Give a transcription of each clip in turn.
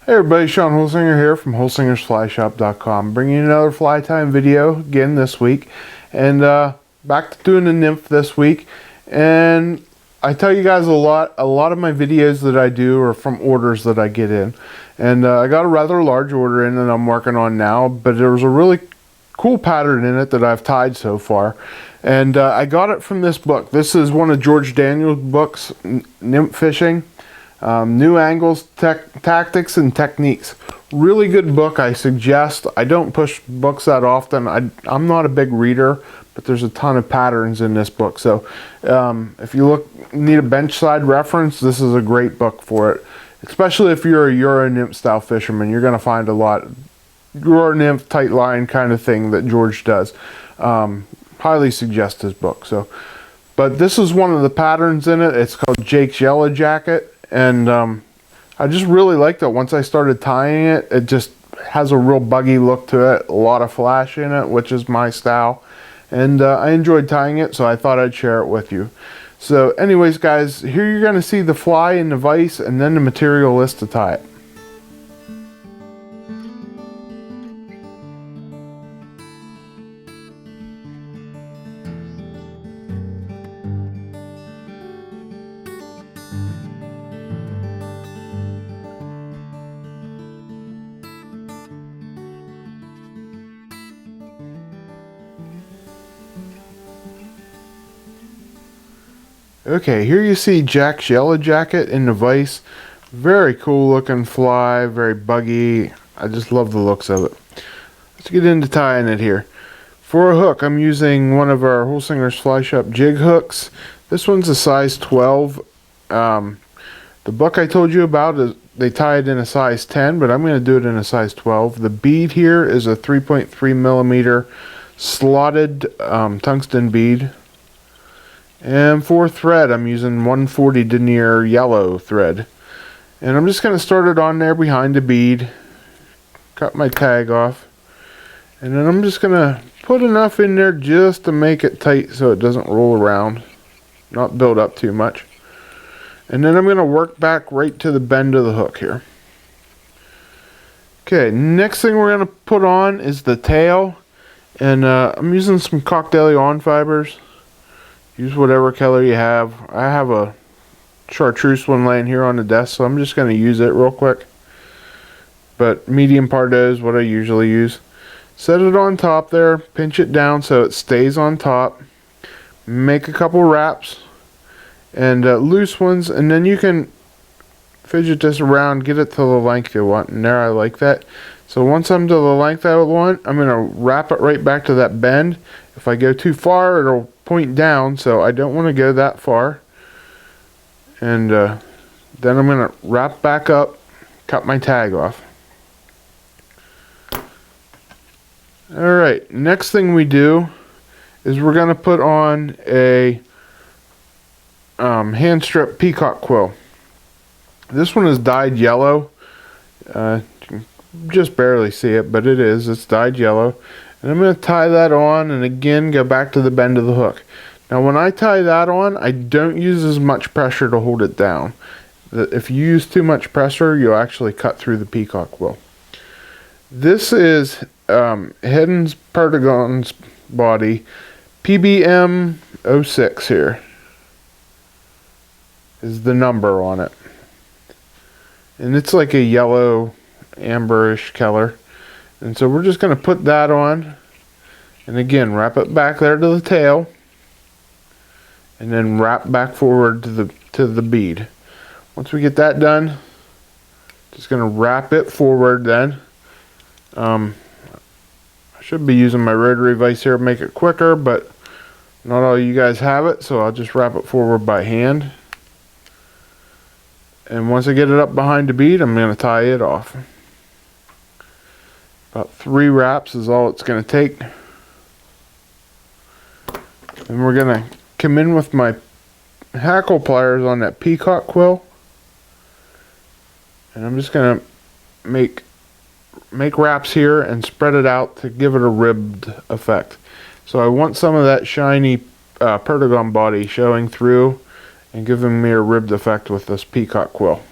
Hey everybody, Sean Holsinger here from HolsingersFlyShop.com, bringing you another fly time video again this week, and back to doing the nymph this week. And I tell you guys a lot of my videos that I do are from orders that I get in, and I got a rather large order in that I'm working on now, but there was a really cool pattern in it that I've tied so far, and I got it from this book. This is one of George Daniels' books, Nymph Fishing. New Angles, Tactics and Techniques. Really good book, I suggest. I don't push books that often. I'm not a big reader, but there's a ton of patterns in this book. So if you need a benchside reference, this is a great book for it. Especially if you're a Euro nymph style fisherman, you're going to find a lot Euro nymph tight line kind of thing that George does. Highly suggest his book. But this is one of the patterns in it. It's called Jake's Yellow Jacket. And I just really liked it. Once I started tying it, it just has a real buggy look to it, a lot of flash in it, which is my style, and I enjoyed tying it, so I thought I'd share it with you. So anyways guys, here you're going to see the fly and the vise and then the material list to tie it. Okay, here you see Jack's Yellow Jacket in the vise. Very cool looking fly, very buggy. I just love the looks of it. Let's get into tying it here. For a hook, I'm using one of our Holsinger's Fly Shop Jig Hooks. This one's a size 12. The book I told you about, they tie it in a size 10, but I'm going to do it in a size 12. The bead here is a 3.3 millimeter slotted tungsten bead. And for thread, I'm using 140 denier yellow thread. And I'm just going to start it on there behind the bead. Cut my tag off. And then I'm just going to put enough in there just to make it tight so it doesn't roll around. Not build up too much. And then I'm going to work back right to the bend of the hook here. Okay, next thing we're going to put on is the tail. And I'm using some cocktail yarn fibers. Use whatever color you have. I have a chartreuse one laying here on the desk, so I'm just going to use it real quick. But medium Pardo is what I usually use. Set it on top there, pinch it down so it stays on top. Make a couple wraps and loose ones, and then you can fidget this around, get it to the length you want. And there, I like that. So once I'm to the length I want, I'm going to wrap it right back to that bend. If I go too far, it'll point down, so I don't want to go that far. And then I'm going to wrap back up, cut my tag off. Alright, next thing we do is we're going to put on a hand strip peacock quill. This one is dyed yellow. You can just barely see it, but it's dyed yellow. And I'm going to tie that on and again go back to the bend of the hook. Now when I tie that on, I don't use as much pressure to hold it down. If you use too much pressure, you'll actually cut through the peacock quill. This is Hedden's Perdigon's body, PBM 06 here is the number on it. And it's like a yellow amberish color. And so we're just going to put that on, and again wrap it back there to the tail, and then wrap back forward to the bead. Once we get that done, just going to wrap it forward then. I should be using my rotary vise here to make it quicker, but not all you guys have it, so I'll just wrap it forward by hand. And once I get it up behind the bead, I'm going to tie it off. About 3 wraps is all it's going to take. And we're going to come in with my hackle pliers on that peacock quill. And I'm just going to make wraps here and spread it out to give it a ribbed effect. So I want some of that shiny Perdigon body showing through and giving me a ribbed effect with this peacock quill.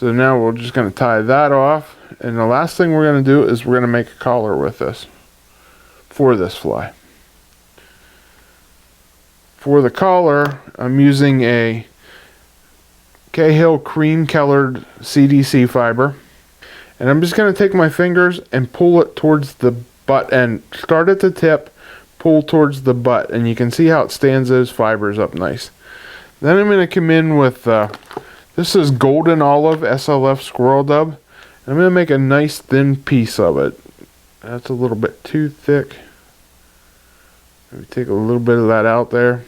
So now we're just going to tie that off, and the last thing we're going to do is we're going to make a collar with this for this fly. For the collar, I'm using a CAHILL cream colored CDC fiber, and I'm just going to take my fingers and pull it towards the butt end. Start at the tip, pull towards the butt, and you can see how it stands those fibers up nice. Then I'm going to come in with this is golden olive SLF squirrel dub. I'm going to make a nice thin piece of it. That's a little bit too thick. Maybe take a little bit of that out there.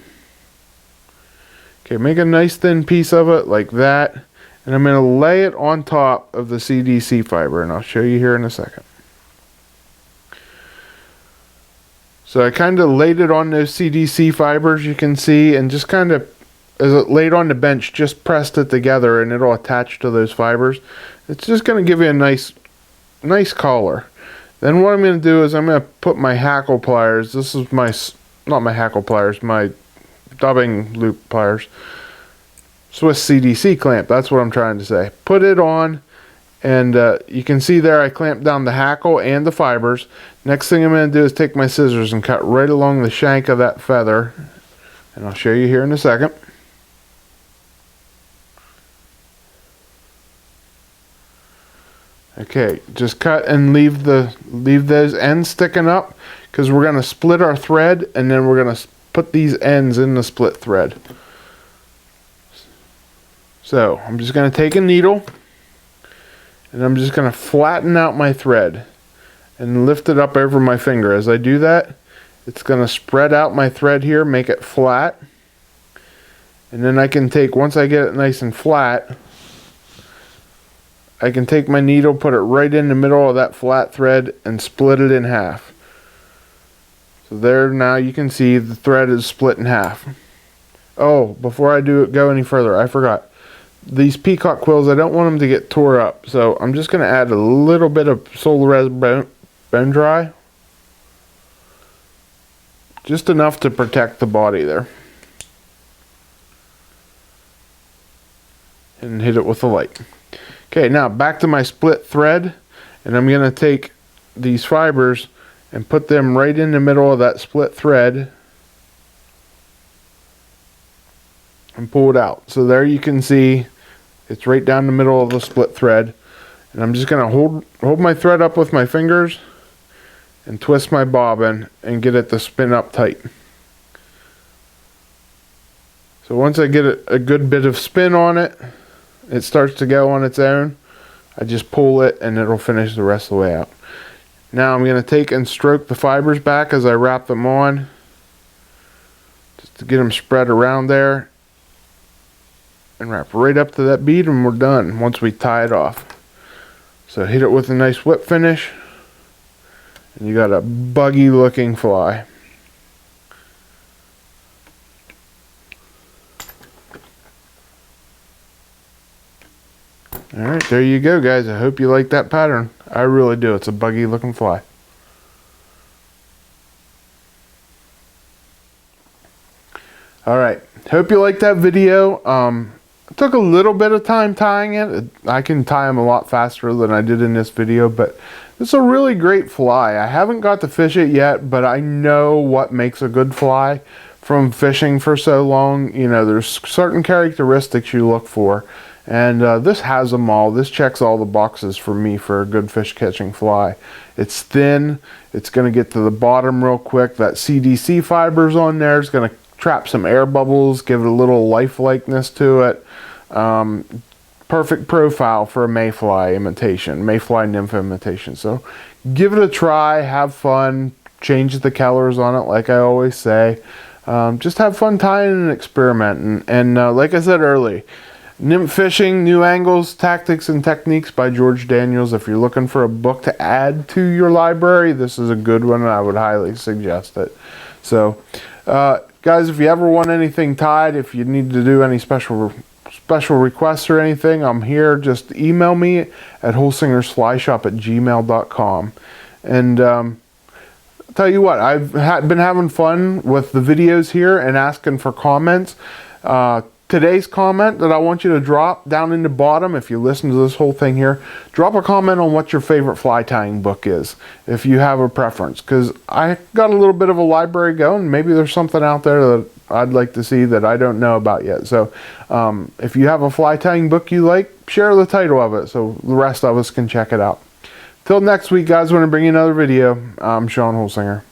Okay, make a nice thin piece of it like that. And I'm going to lay it on top of the CDC fiber, and I'll show you here in a second. So I kind of laid it on those CDC fibers, you can see, and just kind of, as it laid on the bench, just pressed it together and it'll attach to those fibers. It's just going to give you a nice collar. Then what I'm going to do is I'm going to put my hackle pliers. This is my, not my hackle pliers, my dubbing loop pliers. Swiss CDC clamp, that's what I'm trying to say. Put it on, and you can see there I clamped down the hackle and the fibers. Next thing I'm going to do is take my scissors and cut right along the shank of that feather. And I'll show you here in a second. Okay, just cut and leave those ends sticking up, because we're going to split our thread, and then we're going to put these ends in the split thread. So I'm just going to take a needle, and I'm just going to flatten out my thread and lift it up over my finger. As I do that, it's going to spread out my thread here, make it flat, and then I can take, once I get it nice and flat, I can take my needle, put it right in the middle of that flat thread, and split it in half. So there, now you can see the thread is split in half. Oh, before I go any further, I forgot. These peacock quills, I don't want them to get tore up, so I'm just going to add a little bit of SOLAREZ bone dry. Just enough to protect the body there. And hit it with the light. Okay, now back to my split thread, and I'm going to take these fibers and put them right in the middle of that split thread and pull it out. So there you can see it's right down the middle of the split thread, and I'm just going to hold my thread up with my fingers and twist my bobbin and get it to spin up tight. So once I get a good bit of spin on it, it starts to go on its own. I just pull it and it'll finish the rest of the way out. Now I'm going to take and stroke the fibers back as I wrap them on, just to get them spread around there, and wrap right up to that bead, and we're done once we tie it off. So hit it with a nice whip finish, and you got a buggy looking fly. Alright, there you go, guys. I hope you like that pattern. I really do. It's a buggy looking fly. Alright, hope you liked that video. It took a little bit of time tying it. I can tie them a lot faster than I did in this video, but it's a really great fly. I haven't got to fish it yet, but I know what makes a good fly from fishing for so long. You know, there's certain characteristics you look for. And this has them all. This checks all the boxes for me for a good fish catching fly. It's thin. It's going to get to the bottom real quick. That CDC fibers on there is going to trap some air bubbles, give it a little lifelikeness to it. Perfect profile for a mayfly imitation, mayfly nymph imitation. So give it a try, have fun, change the colors on it like I always say. Just have fun tying and experimenting. And like I said earlier, Nymph Fishing, New Angles, Tactics and Techniques by George Daniels. If you're looking for a book to add to your library, this is a good one, and I would highly suggest it. So, guys, if you ever want anything tied, if you need to do any special requests or anything, I'm here. Just email me at holsingersflyshop@gmail.com. And tell you what, I've been having fun with the videos here and asking for comments. today's comment that I want you to drop down in the bottom. If you listen to this whole thing here, drop a comment on what your favorite fly tying book is, if you have a preference, because I got a little bit of a library going. Maybe there's something out there that I'd like to see that I don't know about yet. So if you have a fly tying book you like, share the title of it so the rest of us can check it out. Till next week, guys, when I bring you another video, I'm Sean Holsinger.